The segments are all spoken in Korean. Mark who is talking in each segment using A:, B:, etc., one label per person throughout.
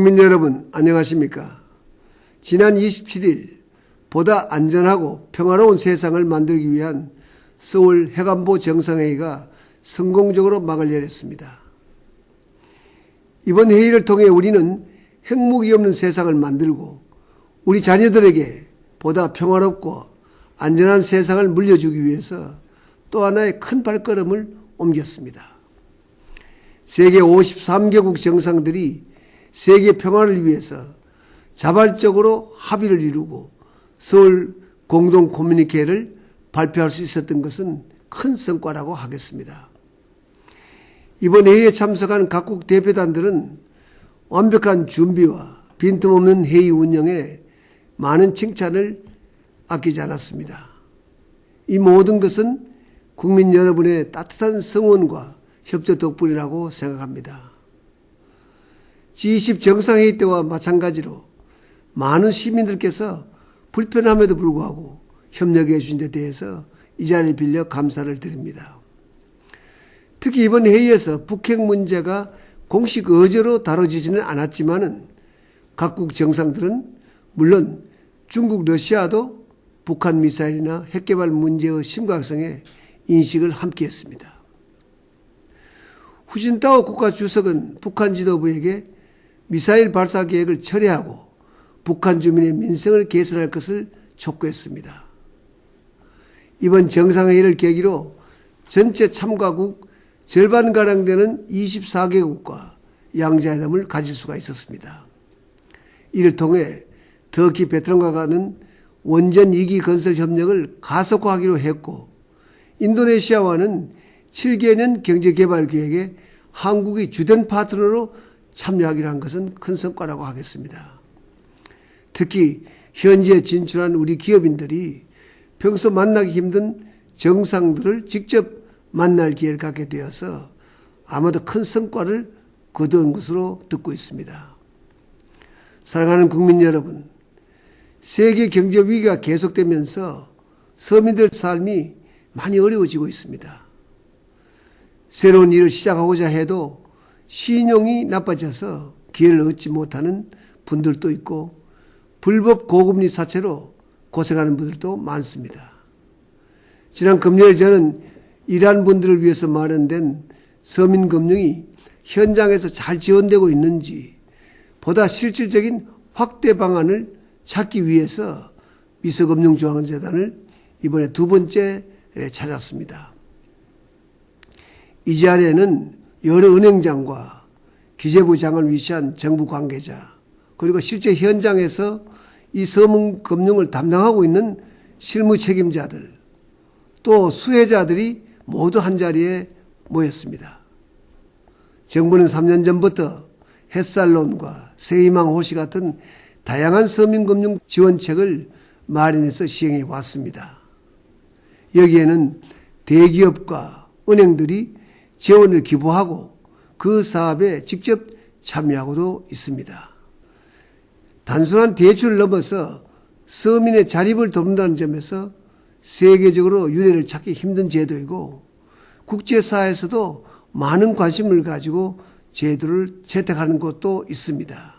A: 국민 여러분 안녕하십니까? 지난 27일 보다 안전하고 평화로운 세상을 만들기 위한 서울 해관보 정상회의가 성공적으로 막을 내렸습니다. 이번 회의를 통해 우리는 핵무기 없는 세상을 만들고 우리 자녀들에게 보다 평화롭고 안전한 세상을 물려주기 위해서 또 하나의 큰 발걸음을 옮겼습니다. 세계 53개국 정상들이 세계 평화를 위해서 자발적으로 합의를 이루고 서울 공동 커뮤니케를 발표할 수 있었던 것은 큰 성과라고 하겠습니다. 이번 회의에 참석한 각국 대표단들은 완벽한 준비와 빈틈없는 회의 운영에 많은 칭찬을 아끼지 않았습니다. 이 모든 것은 국민 여러분의 따뜻한 성원과 협조 덕분이라고 생각합니다. G20 정상회의 때와 마찬가지로 많은 시민들께서 불편함에도 불구하고 협력해 주신 데 대해서 이 자리를 빌려 감사를 드립니다. 특히 이번 회의에서 북핵 문제가 공식 의제로 다뤄지지는 않았지만은 각국 정상들은 물론 중국, 러시아도 북한 미사일이나 핵개발 문제의 심각성에 인식을 함께했습니다. 후진타오 국가주석은 북한 지도부에게 미사일 발사 계획을 철회하고 북한 주민의 민생을 개선할 것을 촉구했습니다. 이번 정상회의를 계기로 전체 참가국 절반가량 되는 24개국과 양자회담을 가질 수가 있었습니다. 이를 통해 터키, 베트남과 가는 원전 2기 건설 협력을 가속화하기로 했고 인도네시아와는 7개년 경제개발 계획에 한국이 주된 파트너로 참여하기로 한 것은 큰 성과라고 하겠습니다. 특히 현지에 진출한 우리 기업인들이 평소 만나기 힘든 정상들을 직접 만날 기회를 갖게 되어서 아마도 큰 성과를 거둔 것으로 듣고 있습니다. 사랑하는 국민 여러분, 세계 경제 위기가 계속되면서 서민들 삶이 많이 어려워지고 있습니다. 새로운 일을 시작하고자 해도 신용이 나빠져서 기회를 얻지 못하는 분들도 있고 불법 고금리 사채로 고생하는 분들도 많습니다. 지난 금요일 저는 이러한 분들을 위해서 마련된 서민금융이 현장에서 잘 지원되고 있는지 보다 실질적인 확대 방안을 찾기 위해서 미서금융중앙재단을 이번에 두 번째 찾았습니다. 이 자리에는 여러 은행장과 기재부장을 위시한 정부 관계자 그리고 실제 현장에서 이 서민금융을 담당하고 있는 실무 책임자들 또 수혜자들이 모두 한자리에 모였습니다. 정부는 3년 전부터 햇살론과 새희망 호시 같은 다양한 서민금융 지원책을 마련해서 시행해 왔습니다. 여기에는 대기업과 은행들이 재원을 기부하고 그 사업에 직접 참여하고도 있습니다. 단순한 대출을 넘어서 서민의 자립을 돕는다는 점에서 세계적으로 유례를 찾기 힘든 제도이고 국제사회에서도 많은 관심을 가지고 제도를 채택하는 곳도 있습니다.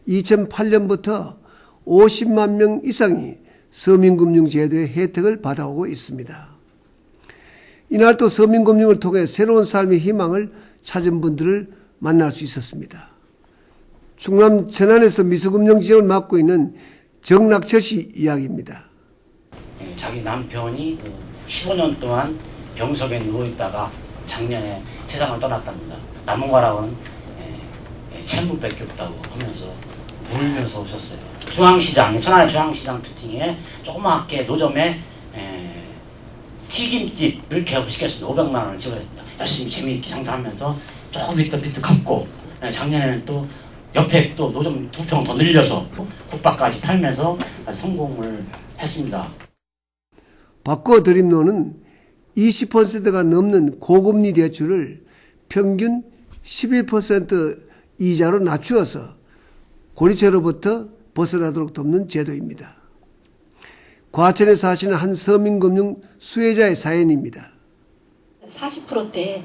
A: 2008년부터 50만 명 이상이 서민금융제도의 혜택을 받아오고 있습니다. 이날 또 서민금융을 통해 새로운 삶의 희망을 찾은 분들을 만날 수 있었습니다. 충남 천안에서 미서금융 지원을 맡고 있는 정낙철 씨 이야기입니다.
B: 자기 남편이 15년 동안 병석에 누워있다가 작년에 세상을 떠났답니다. 남은 거랑은 채무밖에 없다고 하면서 울면서 오셨어요. 중앙시장, 천안의 중앙시장 큐팅에 조그맣게 노점에 튀김집을 개업시켰습니다. 500만 원을 지원했습니다. 열심히 재미있게 장사하면서 조금 비트 갚고 작년에는 또 옆에 또 노점 2평 더 늘려서 국밥까지 팔면서 성공을 했습니다.
A: 바꿔드림론은 20%가 넘는 고금리 대출을 평균 11% 이자로 낮추어서 고리채로부터 벗어나도록 돕는 제도입니다. 과천에 사시는 한 서민금융 수혜자의 사연입니다.
C: 40%대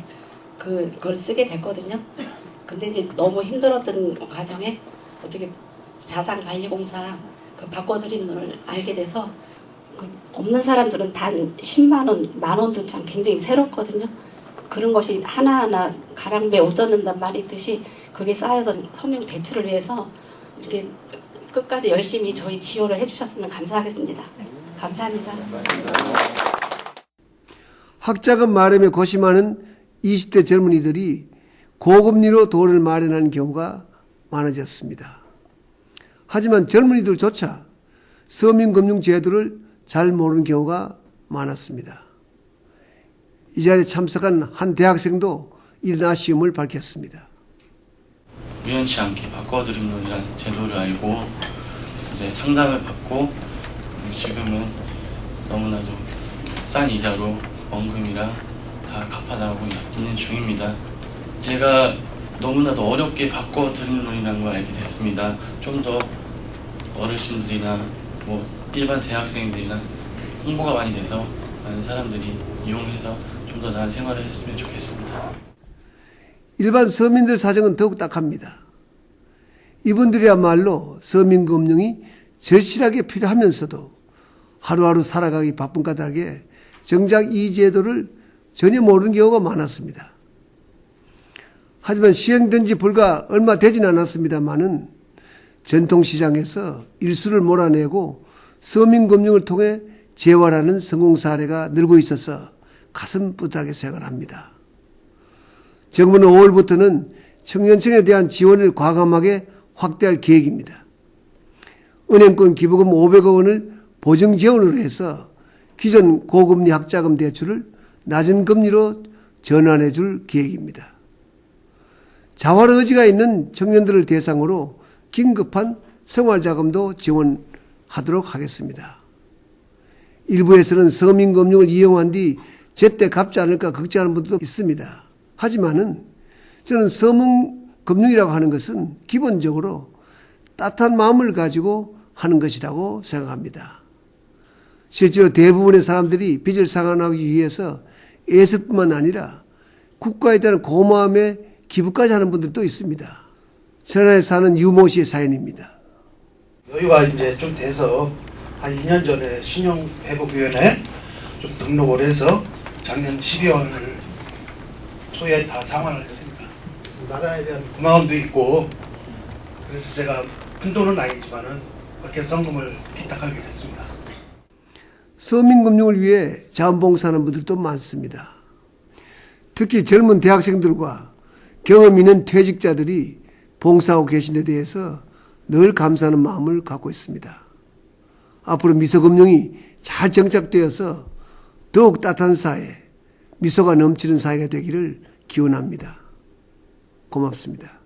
C: 그걸 쓰게 됐거든요. 근데 이제 너무 힘들었던 과정에 어떻게 자산관리공사 그 바꿔드린 분을 알게 돼서 그 없는 사람들은 단 10만 원, 만 원도 참 굉장히 새롭거든요. 그런 것이 하나하나 가랑비에 옷 젖는단 말이 있듯이 그게 쌓여서 서명 대출을 위해서 이렇게 끝까지 열심히 저희 지원을 해주셨으면 감사하겠습니다. 감사합니다.
A: 학자금 마련에 고심하는 20대 젊은이들이 고금리로 돈을 마련하는 경우가 많아졌습니다. 하지만 젊은이들조차 서민금융 제도를 잘 모르는 경우가 많았습니다. 이 자리에 참석한 한 대학생도 이런 아쉬움을 밝혔습니다.
D: 우연치 않게 바꿔드림론이라는 제도를 알고 이제 상담을 받고 지금은 너무나도 싼 이자로 원금이랑 다 갚아나가고 있는 중입니다. 제가 너무나도 어렵게 바꿔드림론이라는 걸 알게 됐습니다. 좀 더 어르신들이나 일반 대학생들이나 홍보가 많이 돼서 많은 사람들이 이용해서 좀 더 나은 생활을 했으면 좋겠습니다.
A: 일반 서민들 사정은 더욱 딱합니다. 이분들이야말로 서민금융이 절실하게 필요하면서도 하루하루 살아가기 바쁜 까닭에 정작 이 제도를 전혀 모르는 경우가 많았습니다. 하지만 시행된 지 불과 얼마 되진 않았습니다만은 전통시장에서 일수를 몰아내고 서민금융을 통해 재활하는 성공 사례가 늘고 있어서 가슴 뿌듯하게 생각을 합니다. 정부는 5월부터는 청년층에 대한 지원을 과감하게 확대할 계획입니다. 은행권 기부금 500억 원을 보증 지원으로 해서 기존 고금리 학자금 대출을 낮은 금리로 전환해 줄 계획입니다. 자활 의지가 있는 청년들을 대상으로 긴급한 생활자금도 지원하도록 하겠습니다. 일부에서는 서민금융을 이용한 뒤 제때 갚지 않을까 걱정하는 분들도 있습니다. 하지만은 저는 서민금융이라고 하는 것은 기본적으로 따뜻한 마음을 가지고 하는 것이라고 생각합니다. 실제로 대부분의 사람들이 빚을 상환하기 위해서 애쓸뿐만 아니라 국가에 대한 고마움에 기부까지 하는 분들도 있습니다. 천안에 사는 유모 씨의 사연입니다.
E: 여유가 이제 좀 돼서 한 2년 전에 신용회복위원회에 좀 등록을 해서 작년 12월 초에 다 상환을 했습니다. 나라에 대한 고마움도 있고 그래서 제가 큰 돈은 아니지만은 그렇게 성금을 기탁하게 됐습니다.
A: 서민금융을 위해 자원봉사하는 분들도 많습니다. 특히 젊은 대학생들과 경험 있는 퇴직자들이 봉사하고 계신 데 대해서 늘 감사하는 마음을 갖고 있습니다. 앞으로 미소금융이 잘 정착되어서 더욱 따뜻한 사회, 미소가 넘치는 사회가 되기를 기원합니다. 고맙습니다.